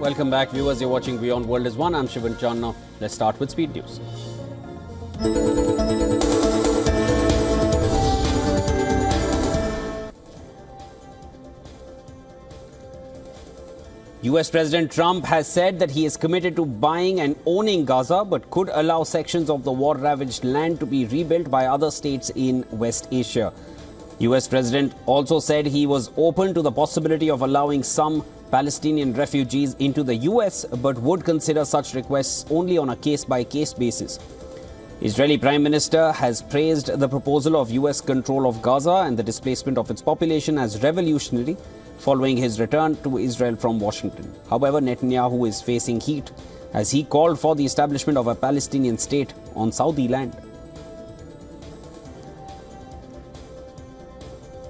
Welcome back, viewers. You're watching WION World is One. I'm Shivan Channa. Let's start with speed news. US President Trump has said that he is committed to buying and owning Gaza, but could allow sections of the war-ravaged land to be rebuilt by other states in West Asia. US President also said he was open to the possibility of allowing some Palestinian refugees into the US, but would consider such requests only on a case-by-case basis. Israeli Prime Minister has praised the proposal of US control of Gaza and the displacement of its population as revolutionary following his return to Israel from Washington. However, Netanyahu is facing heat as he called for the establishment of a Palestinian state on Saudi land.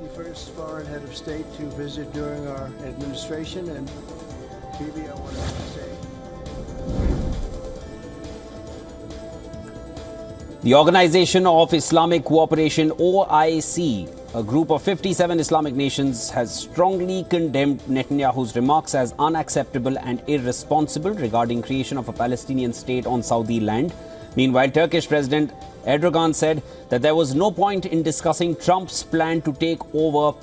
The first foreign head of state to visit during our administration, and Bibi, I wanted to say. The Organization of Islamic Cooperation, OIC, a group of 57 Islamic nations, has strongly condemned Netanyahu's remarks as unacceptable and irresponsible regarding creation of a Palestinian state on Saudi land. Meanwhile, Turkish President Erdogan said that there was no point in discussing Trump's plan to take over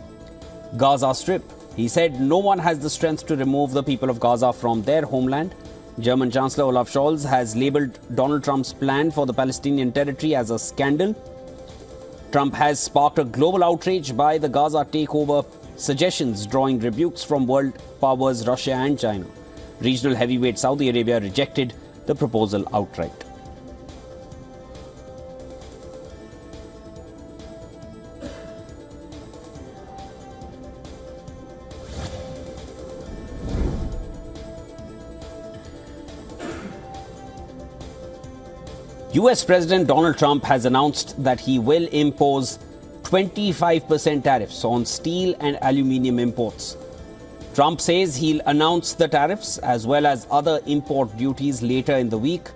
Gaza Strip. He said no one has the strength to remove the people of Gaza from their homeland. German Chancellor Olaf Scholz has labelled Donald Trump's plan for the Palestinian territory as a scandal. Trump has sparked a global outrage by the Gaza takeover suggestions, drawing rebukes from world powers Russia and China. Regional heavyweight Saudi Arabia rejected the proposal outright. US President Donald Trump has announced that he will impose 25% tariffs on steel and aluminium imports. Trump says he'll announce the tariffs as well as other import duties later in the week.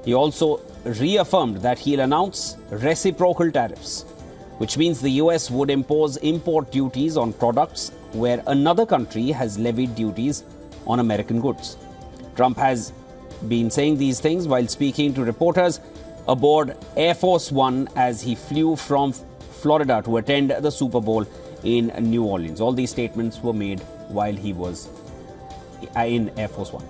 He also reaffirmed that he'll announce reciprocal tariffs, which means the US would impose import duties on products where another country has levied duties on American goods. Trump has been saying these things while speaking to reporters aboard Air Force One as he flew from Florida to attend the Super Bowl in New Orleans. All these statements were made while he was in Air Force One.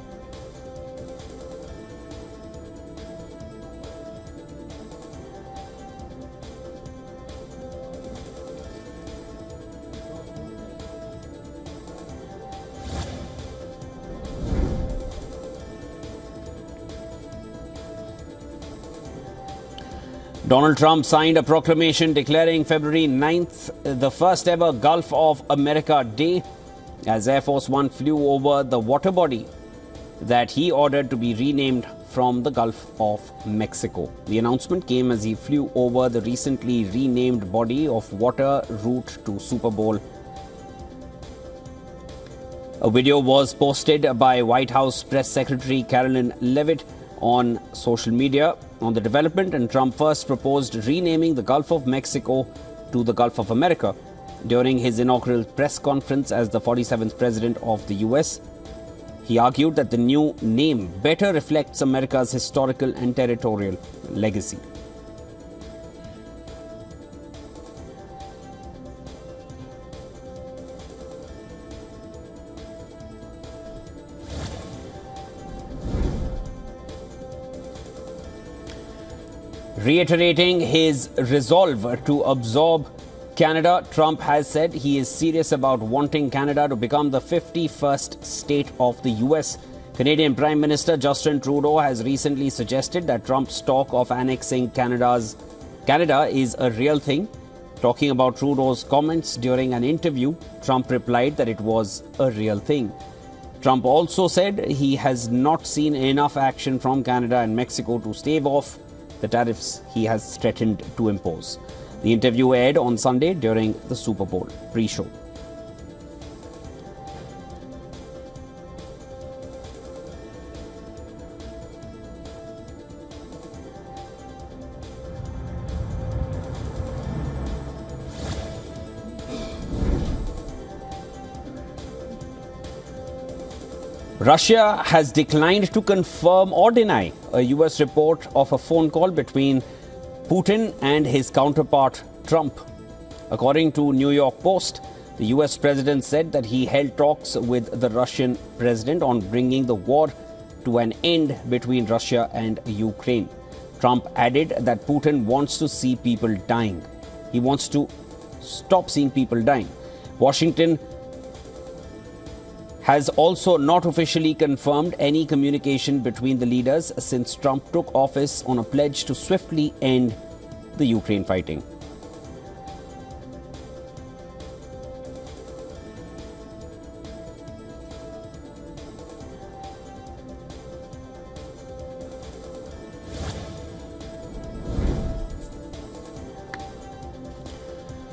Donald Trump signed a proclamation declaring February 9th the first ever Gulf of America Day as Air Force One flew over the water body that he ordered to be renamed from the Gulf of Mexico. The announcement came as he flew over the recently renamed body of water route to Super Bowl. A video was posted by White House Press Secretary Caroline Leavitt on social media on the development, and Trump first proposed renaming the Gulf of Mexico to the Gulf of America during his inaugural press conference as the 47th president of the US. He argued that the new name better reflects America's historical and territorial legacy. Reiterating his resolve to absorb Canada, Trump has said he is serious about wanting Canada to become the 51st state of the US. Canadian Prime Minister Justin Trudeau has recently suggested that Trump's talk of annexing Canada is a real thing. Talking about Trudeau's comments during an interview, Trump replied that it was a real thing. Trump also said he has not seen enough action from Canada and Mexico to stave off the tariffs he has threatened to impose. The interview aired on Sunday during the Super Bowl pre-show. Russia has declined to confirm or deny a US report of a phone call between Putin and his counterpart Trump. According to New York Post, the US president said that he held talks with the Russian president on bringing the war to an end between Russia and Ukraine. Trump added that Putin wants to see people dying. He wants to stop seeing people dying. Washington has also not officially confirmed any communication between the leaders since Trump took office on a pledge to swiftly end the Ukraine fighting.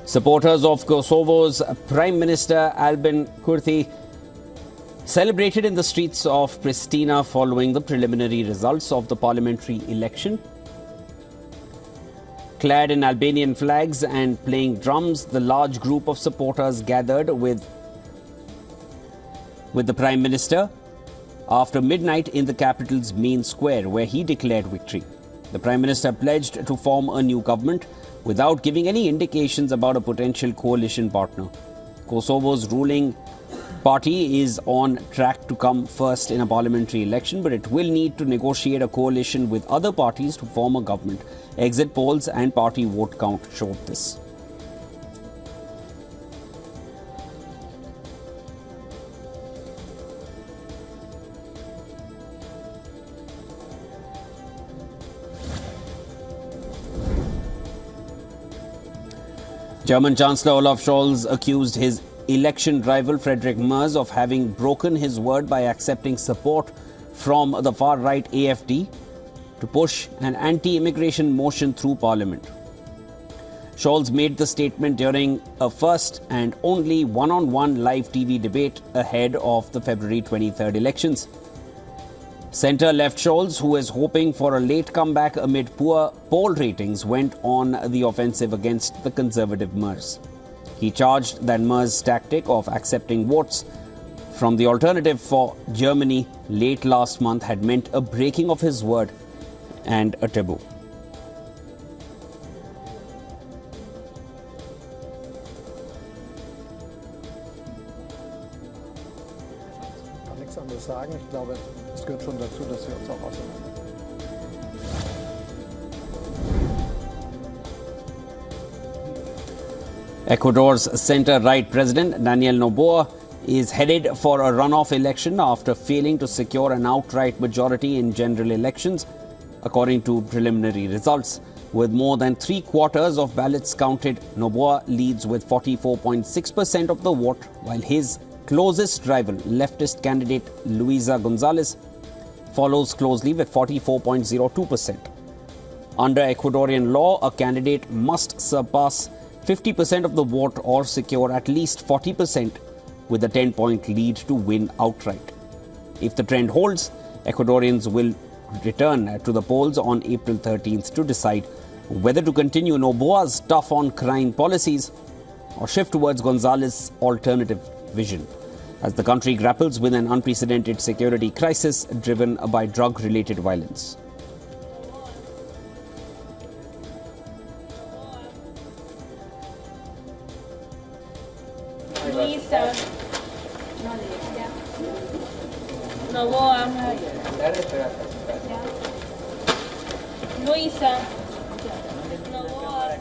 Supporters of Kosovo's Prime Minister Albin Kurti celebrated in the streets of Pristina following the preliminary results of the parliamentary election. Clad in Albanian flags and playing drums, the large group of supporters gathered with the Prime Minister after midnight in the capital's main square, where he declared victory. The Prime Minister pledged to form a new government without giving any indications about a potential coalition partner. Kosovo's ruling party is on track to come first in a parliamentary election, but it will need to negotiate a coalition with other parties to form a government. Exit polls and party vote count showed this. German Chancellor Olaf Scholz accused his election rival Friedrich Merz of having broken his word by accepting support from the far-right AfD to push an anti-immigration motion through parliament. Scholz made the statement during a first and only one-on-one live TV debate ahead of the February 23rd elections. Centre-left Scholz, who is hoping for a late comeback amid poor poll ratings, went on the offensive against the conservative Merz. He charged that Merz's tactic of accepting votes from the Alternative for Germany late last month had meant a breaking of his word and a taboo. Ich kann nichts anderes sagen. Ich glaube, es gehört schon dazu, dass wir uns auch auseinandersetzen. Ecuador's centre-right president, Daniel Noboa, is headed for a runoff election after failing to secure an outright majority in general elections, according to preliminary results. With more than 3/4 of ballots counted, Noboa leads with 44.6% of the vote, while his closest rival, leftist candidate Luisa Gonzalez, follows closely with 44.02%. Under Ecuadorian law, a candidate must surpass 50% of the vote or secure at least 40% with a 10-point lead to win outright. If the trend holds, Ecuadorians will return to the polls on April 13th to decide whether to continue Noboa's tough-on-crime policies or shift towards Gonzalez's alternative vision, as the country grapples with an unprecedented security crisis driven by drug-related violence. Luisa. Noboa. Luisa. Noboa.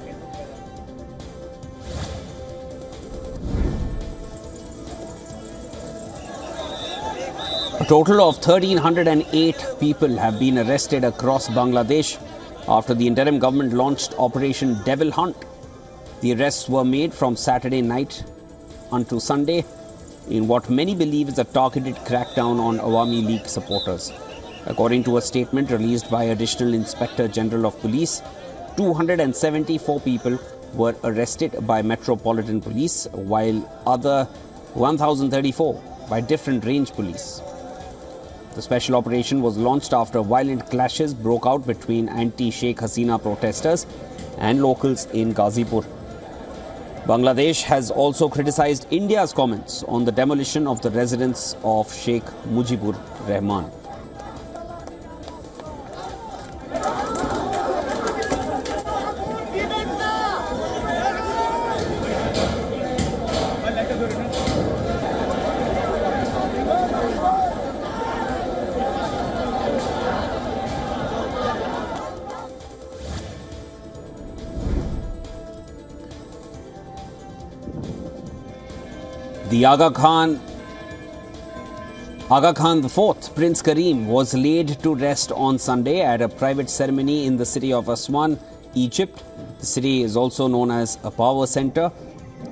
A total of 1,308 people have been arrested across Bangladesh after the interim government launched Operation Devil Hunt. The arrests were made from Saturday night until Sunday in what many believe is a targeted crackdown on Awami League supporters. According to a statement released by Additional Inspector General of Police, 274 people were arrested by Metropolitan Police, while other 1,034 by different range police. The special operation was launched after violent clashes broke out between anti-Sheikh Hasina protesters and locals in Ghazipur. Bangladesh has also criticized India's comments on the demolition of the residence of Sheikh Mujibur Rahman. The Aga Khan IV, Prince Karim, was laid to rest on Sunday at a private ceremony in the city of Aswan, Egypt. The city is also known as a power center.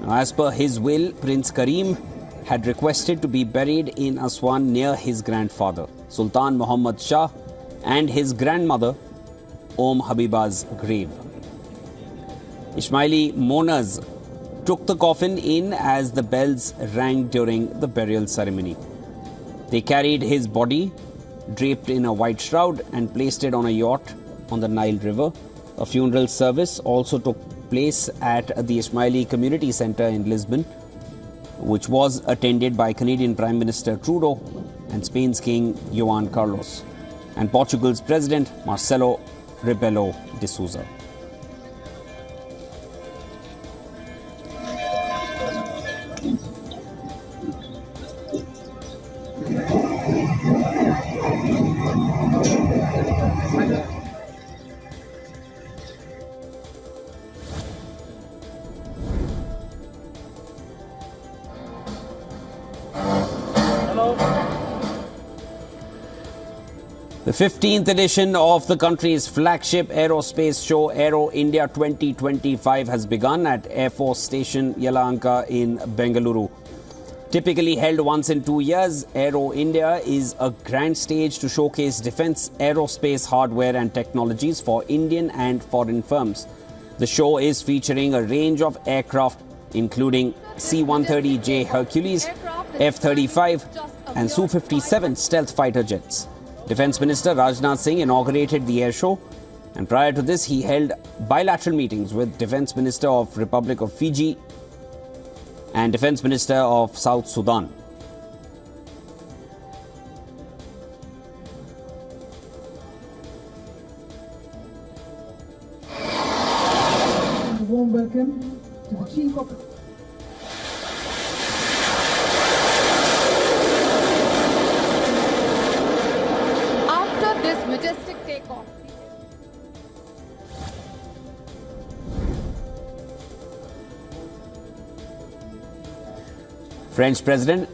As per his will, Prince Karim had requested to be buried in Aswan near his grandfather, Sultan Muhammad Shah, and his grandmother, Habiba's grave. Ismaili mourners took the coffin in as the bells rang during the burial ceremony. They carried his body, draped in a white shroud, and placed it on a yacht on the Nile River. A funeral service also took place at the Ismaili Community Centre in Lisbon, which was attended by Canadian Prime Minister Trudeau and Spain's King Juan Carlos and Portugal's President Marcelo Rebelo de Sousa. The 15th edition of the country's flagship aerospace show, Aero India 2025, has begun at Air Force Station Yelahanka in Bengaluru. Typically held once in 2 years, Aero India is a grand stage to showcase defense aerospace hardware and technologies for Indian and foreign firms. The show is featuring a range of aircraft including C-130J Hercules, F-35 and Su-57 stealth fighter jets. Defence Minister Rajnath Singh inaugurated the air show, and prior to this he held bilateral meetings with Defence Minister of Republic of Fiji and Defence Minister of South Sudan. A warm welcome to the Chief of majestic takeoff. French President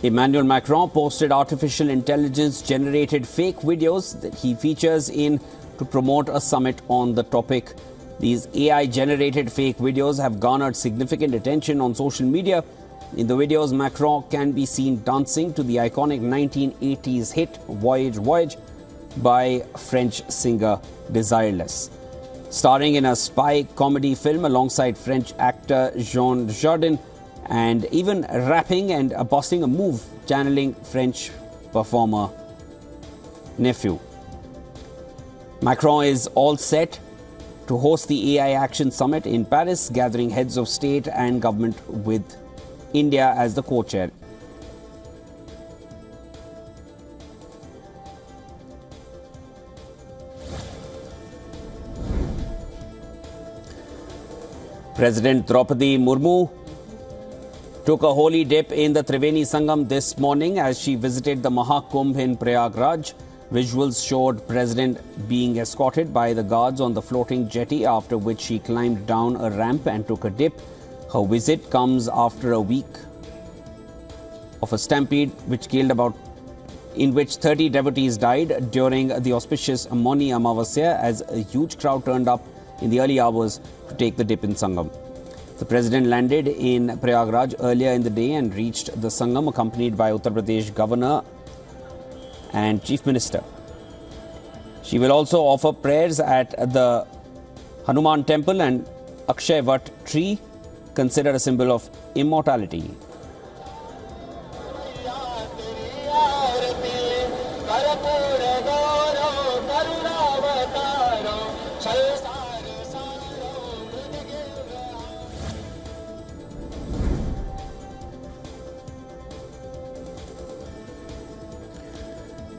Emmanuel Macron posted artificial intelligence generated fake videos that he features in to promote a summit on the topic. These AI generated fake videos have garnered significant attention on social media. In the videos, Macron can be seen dancing to the iconic 1980s hit Voyage Voyage by French singer Desireless. Starring in a spy comedy film alongside French actor Jean Dujardin, and even rapping and busting a move channeling French performer Nephew. Macron is all set to host the AI Action Summit in Paris, gathering heads of state and government with India as the co-chair. President Draupadi Murmu took a holy dip in the Triveni Sangam this morning as she visited the Mahakumbh in Prayagraj. Visuals showed President being escorted by the guards on the floating jetty, after which she climbed down a ramp and took a dip. Her visit comes after a week of a stampede in which 30 devotees died during the auspicious Moni Amavasya, as a huge crowd turned up in the early hours to take the dip in Sangam. The President landed in Prayagraj earlier in the day and reached the Sangam accompanied by Uttar Pradesh Governor and Chief Minister. She will also offer prayers at the Hanuman Temple and Akshay Vat tree, considered a symbol of immortality.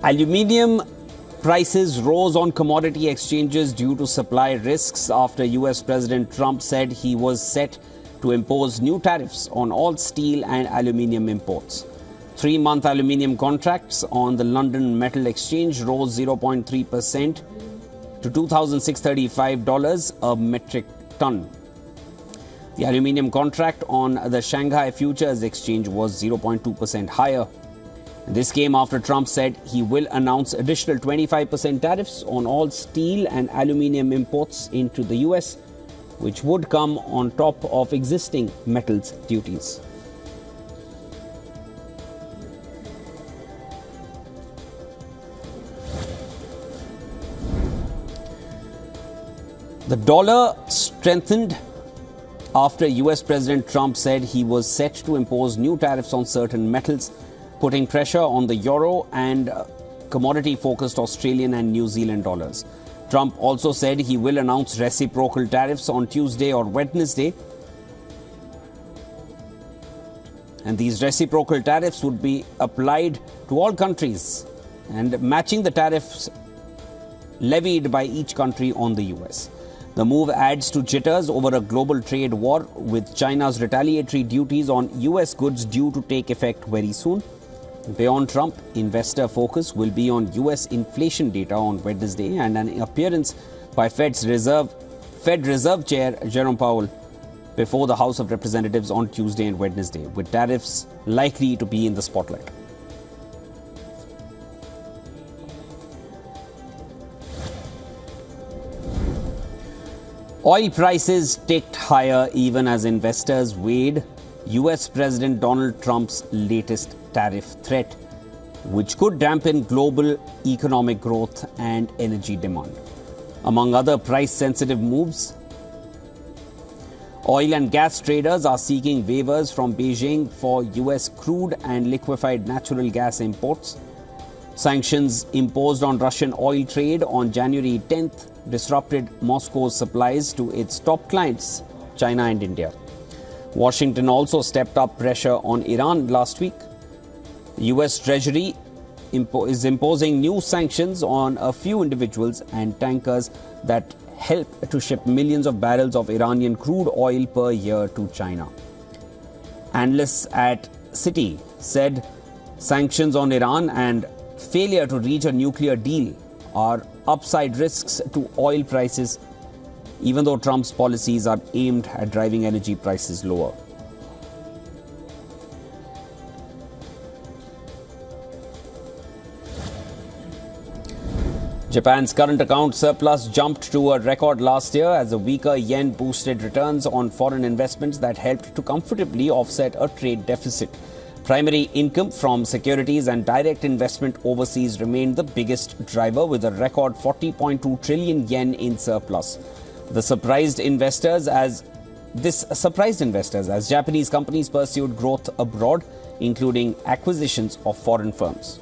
Aluminium prices rose on commodity exchanges due to supply risks after US President Trump said he was set to impose new tariffs on all steel and aluminium imports. 3-month aluminium contracts on the London Metal Exchange rose 0.3% to $2,635 a metric ton. The aluminium contract on the Shanghai Futures Exchange was 0.2% higher. This came after Trump said he will announce additional 25% tariffs on all steel and aluminium imports into the US, which would come on top of existing metals duties. The dollar strengthened after US President Trump said he was set to impose new tariffs on certain metals, putting pressure on the euro and commodity-focused Australian and New Zealand dollars. Trump also said he will announce reciprocal tariffs on Tuesday or Wednesday. And these reciprocal tariffs would be applied to all countries and matching the tariffs levied by each country on the US. The move adds to jitters over a global trade war, with China's retaliatory duties on US goods due to take effect very soon. Beyond Trump, investor focus will be on US inflation data on Wednesday and an appearance by Fed Reserve Chair Jerome Powell before the House of Representatives on Tuesday and Wednesday, with tariffs likely to be in the spotlight. Oil prices ticked higher even as investors weighed US President Donald Trump's latest tariff threat, which could dampen global economic growth and energy demand. Among other price-sensitive moves, oil and gas traders are seeking waivers from Beijing for US crude and liquefied natural gas imports. Sanctions imposed on Russian oil trade on January 10th disrupted Moscow's supplies to its top clients, China and India. Washington also stepped up pressure on Iran last week. The US Treasury is imposing new sanctions on a few individuals and tankers that help to ship millions of barrels of Iranian crude oil per year to China. Analysts at Citi said sanctions on Iran and failure to reach a nuclear deal are upside risks to oil prices, even though Trump's policies are aimed at driving energy prices lower. Japan's current account surplus jumped to a record last year as a weaker yen boosted returns on foreign investments that helped to comfortably offset a trade deficit. Primary income from securities and direct investment overseas remained the biggest driver, with a record 40.2 trillion yen in surplus. This surprised investors as Japanese companies pursued growth abroad, including acquisitions of foreign firms.